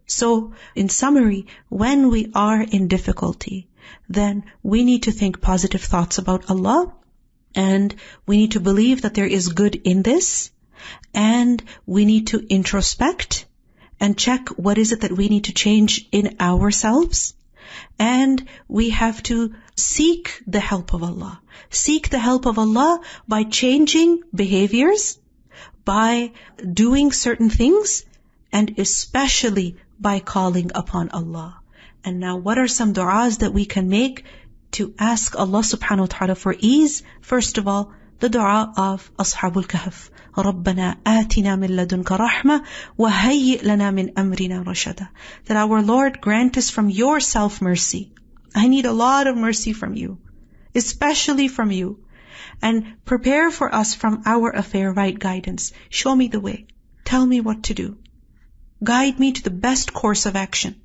So, in summary, when we are in difficulty, then we need to think positive thoughts about Allah, and we need to believe that there is good in this, and we need to introspect and check what is it that we need to change in ourselves, and we have to seek the help of Allah. Seek the help of Allah by changing behaviors, by doing certain things, and especially by calling upon Allah. And now what are some du'as that we can make to ask Allah subhanahu wa ta'ala for ease? First of all, the dua of Ashabul Kahf. rabbana atina min ladunka rahmatan wa hayyi' lana min amrina rashada. That our Lord grant us from yourself mercy. I need a lot of mercy from you, especially from you. And prepare for us from our affair right guidance. Show me the way. Tell me what to do. Guide me to the best course of action.